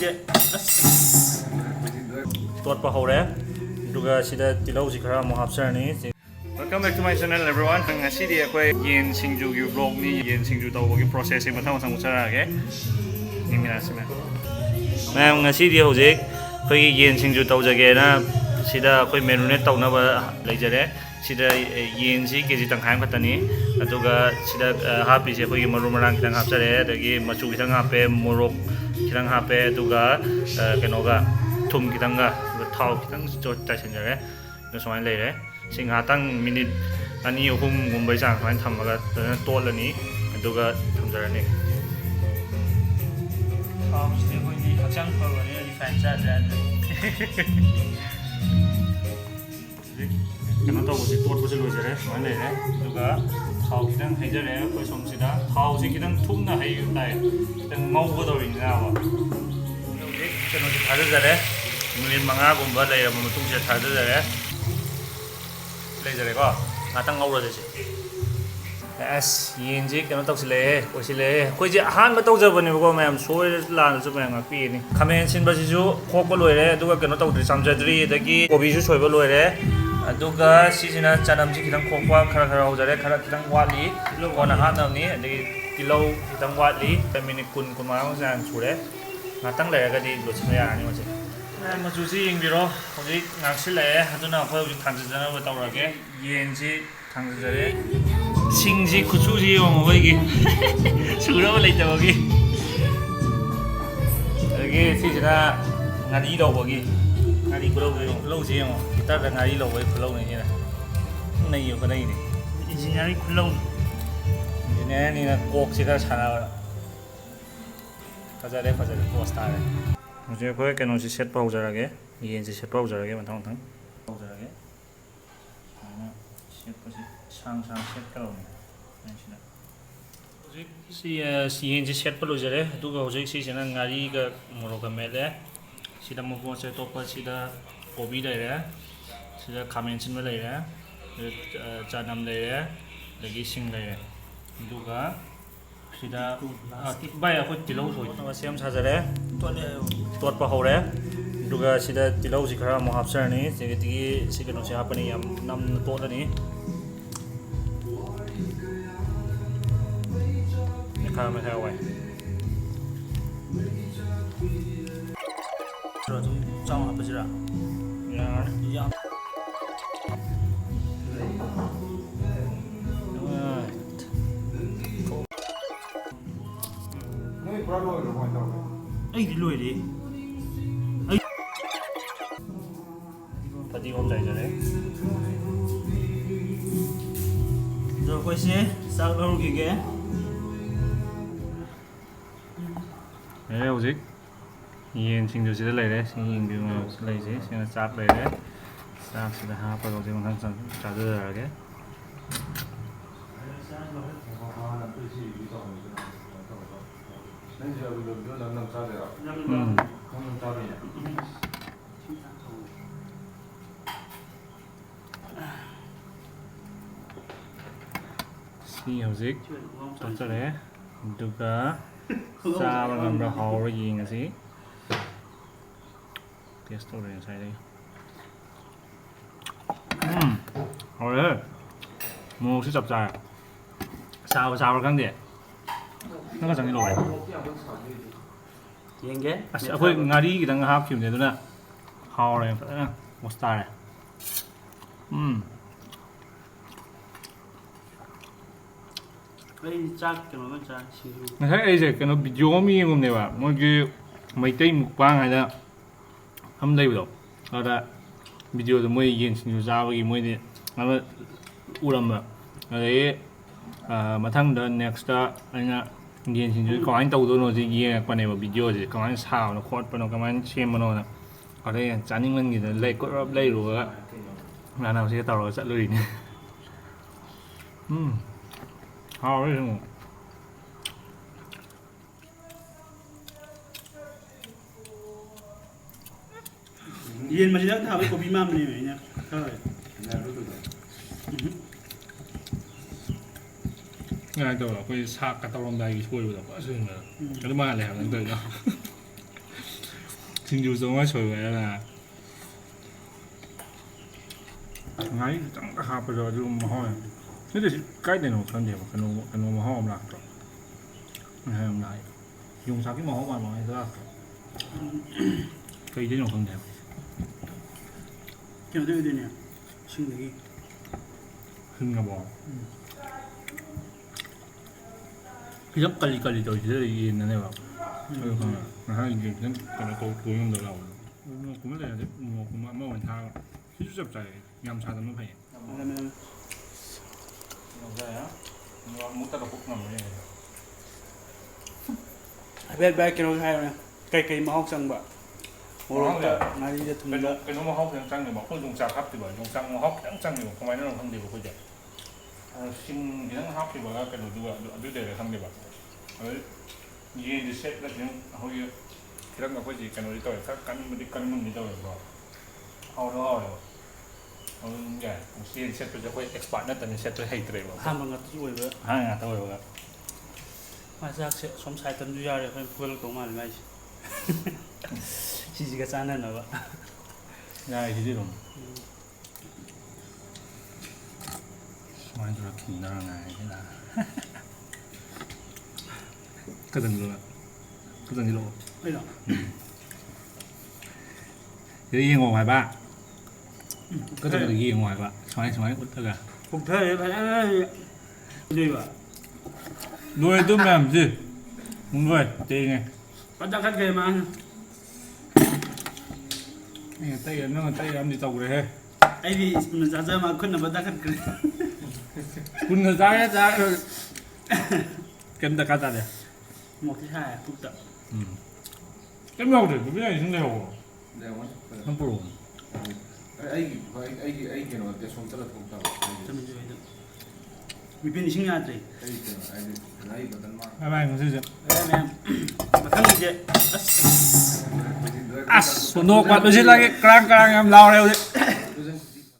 ꯑꯩꯈꯣꯏꯁꯦ ꯑꯁ ꯇꯣꯠꯄ ꯍꯧꯔꯦ ꯑꯗꯨꯒ ꯁꯤꯗ ꯇꯤꯜꯍꯧꯁꯤ ꯈꯔ ꯑꯃꯨꯛ ꯍꯥꯞꯆꯔꯅꯤ. Welcome back to my channel everyone. ꯉꯁꯤꯗꯤ ꯑꯩꯈꯣꯏ ꯌꯦꯟ ꯁꯤꯡꯖꯨꯒꯤ vlogꯅꯤ. ꯌꯦꯟ ꯁꯤꯡꯖꯨ ꯇꯧꯕꯒꯤ ꯄ꯭ꯔꯣꯁꯦꯁꯁꯤ ꯃꯊꯪ ꯃꯊꯪ ꯎꯠꯆꯔꯛꯑꯒꯦ. ꯌꯦꯡꯃꯤꯟꯅꯁꯤ ꯃꯌꯥꯝ. ꯉꯁꯤꯗꯤ ꯍꯧꯖꯤꯛ ꯑꯩꯈꯣꯏꯒꯤ ꯌꯦꯟ ꯁꯤꯡꯖꯨ ꯇꯧꯖꯒꯦꯅ ꯁꯤꯗ ꯑꯩꯈꯣꯏ ꯃꯦꯔꯤꯅꯦꯠ ꯇꯧꯅꯕ ꯂꯩꯖꯔꯦ. ꯁꯤꯗ ꯌꯦꯟꯁꯤ ꯀꯦꯖꯤ ꯇꯪꯈꯥꯏ ꯑꯃꯈꯛꯇꯅꯤ. ꯑꯗꯨꯒ ꯁꯤꯗ ꯍꯥꯞꯄꯤꯁꯦ ꯑꯩꯈꯣꯏꯒꯤ ꯃꯔꯨ ꯃꯔꯥꯡ ꯈꯤꯇꯪ ꯍꯥꯞꯆꯔꯦ. ꯑꯗꯒꯤ ꯃꯆꯨ ꯈꯤꯇꯪ ꯍꯥꯞꯄꯦ, ꯃꯣꯔꯣꯛ ꯈꯤꯇꯪ ꯍꯥꯞꯄꯦ, ꯑꯗꯨꯒ ꯀꯩꯅꯣꯒ ꯊꯨꯝ ꯈꯤꯇꯪꯒ, ꯑꯗꯨꯒ ꯊꯥꯎ ꯈꯤꯇꯪ ꯆꯥꯏꯁꯤꯟꯖꯔꯦ. ꯑꯗꯨ ꯁꯨꯃꯥꯏꯅ ꯂꯩꯔꯦ. ꯁꯤ ꯉꯥꯏꯍꯥꯛꯇꯪ ꯃꯤꯅꯤꯠ 2-3ꯒꯨꯝꯕꯒꯤ ꯆꯥꯡ ꯁꯨꯃꯥꯏꯅ ꯊꯝꯃꯒ ꯐꯖꯅ ꯇꯣꯠꯂꯅꯤ. ꯑꯗꯨꯒ ꯊꯝꯖꯔꯅꯤ. ꯊꯥꯎꯁꯤꯗꯤ ꯑꯩꯈꯣꯏꯗꯤ ꯍꯛꯆꯥꯡ ꯐꯕꯅꯤꯅ ꯔꯤꯐꯥꯏꯟ ꯆꯥꯗ꯭ꯔꯦ. ꯀꯩꯅꯣ ꯇꯧꯕꯁꯤ ꯇꯣꯠꯄꯁꯤ ꯂꯣꯏꯖꯔꯦ. ꯁꯨꯃꯥꯏꯅ ꯂꯩꯔꯦ. ꯑꯗꯨꯒ ꯊꯥꯎ ꯈꯤꯇꯪ ꯍꯩꯖꯔꯦ ꯑꯩꯈꯣꯏ ꯁꯣꯝꯁꯤꯗ. ꯊꯥꯎꯁꯤ ꯈꯤꯇꯪ ꯊꯨꯝꯅ ꯍꯩꯕ ꯇꯥꯏ. ꯈꯤꯇꯪ ꯉꯧꯒꯗꯧꯔꯤꯅꯤꯅꯕ. ꯍꯧꯖꯤꯛ ꯀꯩꯅꯣꯁꯤ ꯊꯥꯗꯖꯔꯦ. ꯃꯤꯅꯤꯠ 5ꯒꯨꯝꯕ ꯂꯩꯔꯕ ꯃꯇꯨꯡꯁꯤꯗ ꯊꯥꯗꯖꯔꯦ. ꯂꯩꯖꯔꯦꯀꯣ. ꯉꯥꯛꯇꯪ ꯉꯧꯔꯁꯤ. ꯑꯁ ꯌꯦꯟꯁꯤ ꯀꯩꯅꯣ ꯇꯧꯁꯤꯜꯂꯛꯑꯦ, ꯑꯣꯏꯁꯤꯜꯂꯛꯑꯦ. ꯑꯩꯈꯣꯏꯁꯦ ꯑꯍꯥꯟꯕ ꯇꯧꯖꯕꯅꯦꯕꯀꯣ ꯃꯌꯥꯝ. ꯁꯣꯏꯔꯁꯨ ꯂꯥꯟꯅꯁꯨ ꯃꯌꯥꯝ ꯉꯥꯛꯄꯤꯒꯅꯤ. ꯈꯥꯃꯦꯟ ꯁꯤꯟꯕꯁꯤꯁꯨ ꯈꯣꯛꯄ ꯂꯣꯏꯔꯦ. ꯑꯗꯨꯒ ꯀꯩꯅꯣ ꯇꯧꯗ꯭ꯔꯤ, ꯆꯥꯝꯖꯗ꯭ꯔꯤ. ꯑꯗꯒꯤ ꯀꯣꯕꯤꯁꯨ ꯁꯣꯏꯕ ꯂꯣꯏꯔꯦ. ꯑꯗꯨꯒ ꯁꯤꯁꯤꯅ ꯆꯅꯝꯁꯤ ꯈꯤꯇꯪ ꯈꯣꯛꯄ ꯈꯔ ꯍꯧꯖꯔꯦ. ꯈꯤꯇꯪ ꯋꯥꯠꯂꯤ. ꯀꯣꯟꯅ ꯍꯥꯞꯅꯕꯅꯤ. ꯑꯗꯒꯤ ꯇꯤꯜꯍꯧ ꯈꯤꯇꯪ ꯋꯥꯠꯂꯤ. ꯃꯤꯅꯤꯠ 20-25 ꯆꯥꯡ ꯁꯨꯔꯦ. ꯉꯥꯛꯇꯪ ꯂꯩꯔꯒꯗꯤ ꯂꯣꯏꯁꯤꯟꯕ ꯌꯥꯔꯅꯤ ꯃꯁꯤ. ꯃꯆꯨꯁꯤ ꯌꯦꯡꯕꯤꯔꯣ. ꯍꯧꯖꯤꯛ ꯉꯥꯡꯁꯤꯜꯂꯛꯑꯦ. ꯑꯗꯨꯅ ꯑꯩꯈꯣꯏ ꯍꯧꯖꯤꯛ ꯊꯥꯡꯖꯤꯟꯖꯅꯕ ꯇꯧꯔꯒꯦ. ꯌꯦꯟꯁꯤ ꯊꯥꯡꯖꯤꯟꯖꯔꯦ. ꯁꯤꯡꯁꯤ ꯈꯨꯠꯁꯨꯁꯤ ꯌꯦꯡꯉꯣ ꯑꯩꯈꯣꯏꯒꯤ ꯁꯨꯅꯕ ꯂꯩꯇꯕꯒꯤ. ꯑꯗꯒꯤ ꯁꯤꯁꯤꯅ ꯉꯥꯔꯤ ꯂꯧꯕꯒꯤ. ꯉꯥꯔꯤ ꯈꯨꯂꯧꯁꯤ ꯌꯦꯡꯉꯣ. ꯍꯤꯇꯔꯗ ꯉꯥꯔꯤ ꯂꯧꯕꯒꯤ ꯈꯨꯂꯧꯅꯤ ꯁꯤꯅ. ꯅꯩꯌꯦ ꯈꯨꯅꯩꯅꯤ. ꯏꯟꯖꯤꯅꯤꯌꯥꯔꯤꯡ ꯈꯨꯂꯧꯅꯤ. ꯏꯟꯖꯤꯅꯤꯌꯥꯔꯅꯤꯅ ꯀꯣꯛꯁꯤ ꯈꯔ ꯁꯥꯟꯅꯕ. ꯐꯖꯔꯦ ꯄꯣꯁ ꯇꯥꯔꯦ. ꯍꯧꯖꯤꯛ ꯑꯩꯈꯣꯏ ꯀꯩꯅꯣꯁꯤ ꯁꯦꯠꯄ ꯍꯧꯖꯔꯒꯦ. ꯌꯦꯟꯁꯤ ꯁꯦꯠꯄ ꯍꯧꯖꯔꯒꯦ ꯃꯊꯪ ꯍꯧꯖꯔꯒꯦ. ꯁꯨꯃꯥꯏꯅ ꯁꯦꯠꯄꯁꯤ ꯁꯥꯡ ꯁꯦꯠꯀꯗꯧꯅꯤ. ꯁꯤꯗ ꯍꯧꯖꯤꯛ ꯌꯦꯟꯁꯤ ꯁꯦꯠꯄ ꯂꯣꯏꯖꯔꯦ. ꯑꯗꯨꯒ ꯍꯧꯖꯤꯛ ꯁꯤꯁꯤꯅ ꯉꯥꯔꯤꯒ ꯃꯣꯔꯣꯛꯀ ꯃꯦꯠꯂꯦ. ꯁꯤꯗ ꯃꯄꯣꯠꯁꯦ ꯑꯇꯣꯞꯄ ꯁꯤꯗ ꯀꯣꯕꯤ ꯂꯩꯔꯦ. ꯁꯤꯗ ꯈꯥꯃꯦꯟ ꯑꯁꯤꯟꯕ ꯂꯩꯔꯦ. ꯆꯅꯝ ꯂꯩꯔꯦ. ꯑꯗꯒꯤ ꯁꯤꯡ ꯂꯩꯔꯦ. ꯑꯗꯨꯒ ꯁꯤꯗ ꯚꯥꯏ ꯑꯩꯈꯣꯏ ꯇꯤꯜꯍꯧ ꯁꯣꯏꯅꯕ ꯁꯦꯝ ꯁꯥꯖꯔꯦ. ꯇꯣꯠꯄ ꯍꯧꯔꯦ. ꯑꯗꯨꯒ ꯁꯤꯗ ꯇꯤꯜꯍꯧꯁꯤ ꯈꯔ ꯑꯃꯨꯛ ꯍꯥꯞꯆꯔꯅꯤ. ꯑꯗꯒꯤ ꯁꯤ ꯀꯩꯅꯣꯁꯤ ꯍꯥꯞꯄꯅꯤ. ꯌꯥꯝ ꯅꯝꯅ ꯇꯣꯠꯂꯅꯤ. ꯃꯦꯈꯥꯏ ꯋꯥꯏ. ꯑꯗꯨꯝ ꯆꯥꯎꯅ ꯍꯥꯞꯄꯁꯤꯔꯥ? ꯌꯥꯔꯅꯤ. ꯑꯩꯗꯤ ꯂꯣꯏꯔꯦ. ꯐꯗꯤꯒꯣꯝ ꯆꯥꯏꯖꯔꯦ. ꯑꯗꯣ ꯑꯩꯈꯣꯏꯁꯦ ꯆꯥꯛ ꯂꯧꯔꯨꯈꯤꯒꯦ. ꯍꯧꯖꯤꯛ ꯌꯦꯟ ꯁꯤꯡꯖꯨꯁꯤꯗ ꯂꯩꯔꯦ. ꯁꯤ ꯌꯦꯡꯕꯤꯌꯨ ꯃꯌꯥꯝꯁꯤ ꯂꯩꯔꯤꯁꯦ. ꯁꯤꯅ ꯆꯥꯛ ꯂꯩꯔꯦ. ꯆꯥꯛꯁꯤꯗ ꯍꯥꯞꯄꯒ ꯍꯧꯖꯤꯛ ꯃꯊꯪ ꯆꯥꯖꯔꯛꯑꯒꯦ. ꯁꯤ ꯍꯧꯖꯤꯛ ꯇꯣꯠꯆꯔꯦ. ꯑꯗꯨꯒ ꯆꯥꯕ ꯉꯝꯕ꯭ꯔꯥ ꯍꯥꯎꯕ꯭ꯔꯥ ꯌꯦꯡꯉꯁꯤ. ꯇꯦꯁ ꯇꯧꯔꯦ ꯉꯁꯥꯏꯗꯒꯤ. ꯍꯥꯎꯔꯦ. ꯃꯣꯔꯣꯛꯁꯤ ꯆꯞ ꯆꯥꯔꯦ. ꯆꯥꯕ꯭ꯔꯥ ꯈꯪꯗꯦ. ꯅꯪꯒ ꯆꯪꯉꯤ ꯂꯧꯔꯦ. ꯌꯦꯡꯒꯦ. ꯑꯁ ꯑꯩꯈꯣꯏ ꯉꯥꯔꯤ ꯈꯤꯇꯪ ꯍꯥꯞꯈꯤꯕꯅꯦ. ꯑꯗꯨꯅ ꯍꯥꯎꯔꯦ. ꯐꯖꯅ ꯃꯣꯁ ꯇꯥꯔꯦ. ꯑꯩ ꯆꯥꯛ ꯀꯩꯅꯣꯒ ꯆꯥꯏ. ꯁꯤꯡꯖꯨ. ꯉꯁꯥꯏ ꯑꯩꯁꯦ ꯀꯩꯅꯣ ꯚꯤꯗꯤꯑꯣ ꯑꯃ ꯌꯦꯡꯉꯨꯕꯅꯦꯕ. ꯃꯣꯏꯒꯤ ꯃꯩꯇꯩ ꯃꯨꯛꯕꯥꯡ ꯍꯥꯏꯅ ꯑꯃ ꯂꯩꯕꯗꯣ. ꯑꯗꯨꯗ ꯚꯤꯗꯤꯑꯣꯗꯣ ꯃꯣꯏ ꯌꯦꯟ ꯁꯤꯡꯖꯨ ꯆꯥꯕꯒꯤ ꯃꯣꯏꯗꯤ ꯑꯃ ꯎꯔꯝꯕ. ꯑꯗꯒꯤ ꯃꯊꯪꯗ ꯅꯦꯛꯁꯇ ꯑꯩꯅ ꯌꯦꯟ ꯁꯤꯡꯖꯨ ꯀꯃꯥꯏꯅ ꯇꯧꯗꯣꯏꯅꯣꯁꯤ ꯌꯦꯡꯉꯛꯄꯅꯦꯕ. ꯚꯤꯗꯤꯑꯣꯁꯦ ꯀꯃꯥꯏꯅ ꯁꯥꯕꯅꯣ ꯈꯣꯠꯄꯅꯣ ꯀꯃꯥꯏꯅ ꯁꯦꯝꯕꯅꯣꯅ. ꯑꯗꯩ ꯆꯥꯅꯤꯡꯃꯟꯈꯤꯗꯅ ꯀꯣꯏꯔꯞ ꯂꯩꯔꯨꯔꯒ ꯏꯃꯥꯟꯅꯕꯁꯤꯒ ꯇꯧꯔꯒ ꯆꯠꯂꯨꯔꯤꯅꯦ. ꯍꯥꯎꯔꯦ ꯁꯨꯝ. ꯌꯦꯟ ꯃꯆꯤꯟꯖꯥꯛ ꯊꯥꯕꯒꯤ ꯀꯣꯕꯤ ꯃꯥꯟꯕꯅꯦꯕ ꯑꯩꯅ ꯈꯔ. ꯀꯃꯥꯏꯅ ꯇꯧꯔꯣ ꯑꯩꯈꯣꯏ ꯁꯥꯛꯀ ꯇꯧꯔꯝꯗꯥꯏꯒꯤ ꯁꯣꯏꯕꯗꯣ ꯐꯖꯅ ꯑꯗꯨ ꯃꯥꯜꯂꯦ ꯍꯥꯏꯕ ꯅꯪ ꯇꯧꯔꯤꯗꯣ. ꯁꯤꯡꯖꯨ ꯆꯣꯡꯉ ꯁꯣꯏꯕꯔꯒ ꯉꯥꯔꯤ ꯈꯤꯇꯪ ꯍꯥꯞꯄꯗꯣ ꯑꯗꯨ ꯃꯍꯥꯎ ꯁꯤꯗꯤ ꯀꯥꯏꯗꯅꯣ ꯈꯪꯗꯦꯕ ꯀꯩꯅꯣ ꯃꯍꯥꯎ ꯑꯃ ꯂꯥꯛꯇ꯭ꯔꯣ ꯌꯥꯝ ꯂꯥꯛꯑꯦ ꯌꯣꯡꯆꯥꯛꯀꯤ ꯃꯍꯥꯎ ꯃꯥꯟꯕ ꯍꯥꯏꯗꯣ ꯂꯥꯛꯇ꯭ꯔꯣ ꯀꯩꯗꯩꯅꯣ ꯈꯪꯗꯦꯕ ꯀꯩꯅꯣꯗ ꯑꯣꯏꯗꯣꯏꯅꯦ ꯏꯁꯤꯡꯗꯒꯤ ꯍꯤꯡꯉꯕꯣ ꯈꯤꯇꯪ ꯀꯜꯂꯤ ꯇꯧꯔꯤꯁꯤꯗ ꯌꯦꯟꯅꯅꯦꯕ ꯑꯗꯨ ꯈꯪꯉꯦ ꯉꯁꯥꯏ ꯈꯤꯇꯪ ꯀꯩꯅꯣ ꯇꯣꯏꯉꯝꯗ ꯂꯥꯎꯕ ꯎꯃꯣꯛꯀꯨꯝꯕ ꯂꯩꯔꯗꯤ ꯎꯃꯣꯛꯀꯨꯝꯕ ꯑꯃ ꯑꯣꯏꯅ ꯊꯥꯔꯒ ꯁꯤꯁꯨ ꯆꯞ ꯆꯥꯏ ꯌꯥꯝ ꯁꯥꯗꯕꯅ ꯐꯩ ꯑꯃꯨꯛꯇꯗ ꯄꯨꯛ ꯉꯝꯃꯦ ꯍꯥꯏꯐꯦꯠ ꯚꯥꯏ ꯀꯩꯅꯣ ꯍꯥꯏꯔꯣꯅꯦ ꯀꯩꯀꯩ ꯃꯍꯥꯎ ꯆꯪꯕ ꯃꯣꯔꯣꯛꯇ ꯉꯥꯔꯤꯗ ꯊꯨꯝꯗ ꯀꯩꯅꯣ ꯃꯍꯥꯎ ꯈꯤꯇꯪ ꯆꯪꯉꯦꯕ ꯑꯩꯈꯣꯏ ꯌꯣꯡꯆꯥꯛ ꯍꯥꯞꯇꯦꯕ ꯌꯣꯡꯆꯥꯛ ꯃꯍꯥꯎ ꯈꯤꯇꯪ ꯆꯪꯉꯦꯕ ꯀꯃꯥꯏꯅꯅꯣ ꯈꯪꯗꯦꯕ ꯑꯩꯈꯣꯏꯗꯤ ꯁꯤꯡ ꯈꯤꯇꯪ ꯍꯥꯞꯈꯤꯕꯒ ꯀꯩꯅꯣꯗꯨꯒ ꯑꯗꯨꯗꯩꯔ ꯈꯪꯗꯦꯕ ꯑꯗꯩ ꯌꯦꯟꯁꯦ ꯁꯦꯠꯂ ꯈꯤꯇꯪ ꯑꯩꯈꯣꯏꯒꯤ ꯈꯤꯇꯪ ꯑꯩꯈꯣꯏꯁꯤ ꯀꯩꯅꯣꯗꯤ ꯇꯧꯋꯦ ꯈꯔ ꯀꯟꯕꯗꯤ ꯇꯧꯋꯦꯕꯀꯣ ꯍꯥꯎꯋꯦꯕ ꯑꯗꯨꯝ ꯌꯥꯏ ꯌꯦꯟ ꯁꯦꯠꯄꯁꯦ ꯑꯩꯈꯣꯏ ꯑꯦꯛꯁꯄꯥꯔꯠ ꯅꯠꯇꯅ ꯁꯦꯠꯄ ꯍꯩꯇ꯭ꯔꯦꯕ ꯑꯍꯥꯟꯕ ꯉꯥꯛꯇꯁꯨ ꯑꯣꯏꯕ ꯑꯍꯥꯟꯕ ꯉꯥꯛꯇ ꯑꯣꯏꯕꯒ ꯃꯆꯥꯛꯁꯦ ꯁꯣꯝ ꯁꯥꯏꯠꯇꯅꯁꯨ ꯌꯥꯔꯦ ꯑꯩꯈꯣꯏꯅ ꯐꯨꯒꯠꯂꯛꯇꯧ ꯃꯥꯜꯂꯦ ꯃꯥꯏꯁꯦ ꯁꯤꯁꯤꯒ ꯆꯥꯟꯅꯅꯕ ꯌꯥꯏ ꯁꯤꯗꯤ ꯑꯗꯨꯝ ꯁꯨꯃꯥꯏꯅ ꯇꯧꯔ ꯈꯤꯟꯗꯔ ꯉꯥꯏꯁꯤꯅ ꯈꯇꯪꯁꯤꯂꯛꯑꯣ ꯑꯩꯅ ꯁꯤꯗ ꯌꯦꯡꯉꯣ ꯍꯥꯏꯕ ꯀꯇꯪꯗ ꯌꯦꯡꯉꯣ ꯍꯥꯏꯕ ꯁꯨꯃꯥꯏꯅ ꯎꯠꯂꯒ ꯀꯨꯞꯊꯔꯦ ꯐꯖꯅ ꯂꯩꯕ ꯂꯣꯏ ꯑꯗꯨ ꯃꯌꯥꯝꯁꯤ ꯂꯣꯏ ꯇꯦꯡꯉꯦ ꯄꯗꯈꯠꯈ꯭ꯔꯦ ꯃꯥꯅ ꯑꯩꯅ ꯇꯩꯔ ꯅꯪꯅ ꯇꯩꯔ ꯑꯃꯗꯤ ꯇꯧꯈ꯭ꯔꯦꯍꯦ ꯑꯩꯗꯤ ꯁ꯭ꯄꯨꯟꯅ ꯆꯥꯖꯕ ꯈꯨꯠꯅ ꯄꯗꯈꯠꯈ꯭ꯔꯦ ꯁ꯭ꯄꯨꯟꯅ ꯆꯥꯔꯦ ꯀꯩꯝ ꯗꯔꯀꯥꯔ ꯇꯥꯗꯦ ꯃꯣꯛꯇꯤ ꯁꯥꯏ ꯄꯨꯛꯇ ꯀꯩꯝ ꯌꯥꯎꯗ꯭ꯔꯦ ꯕꯤꯕꯤ ꯌꯥꯏ ꯏꯁꯤꯡ ꯂꯩꯍꯧꯕ꯭ꯔꯣ ꯅꯪ ꯄꯨꯔꯛꯑꯣ ꯑꯩ ꯀꯩꯅꯣꯗꯤ ꯁꯣꯝ ꯆꯠꯂ ꯊꯣꯛꯇꯕ ꯕꯤꯄꯤꯟ ꯏꯁꯤꯡ ꯌꯥꯗ꯭ꯔꯦ ꯑꯩ ꯀꯩꯅꯣ ꯍꯥꯏꯗꯤ ꯉꯥꯔꯤ ꯕꯇꯟ ꯃꯥꯡ ꯕꯥꯏ ꯕꯥꯏ ꯉꯁꯤꯁꯦ ꯃꯌꯥꯝ ꯃꯊꯪꯒꯤꯁꯦ ꯑꯁ ꯅꯣꯛꯄ ꯂꯣꯏꯁꯤꯜꯂꯒꯦ ꯀꯔꯥꯡ ꯌꯥꯝ ꯂꯥꯎꯔꯦ ꯍꯧꯖꯤꯛ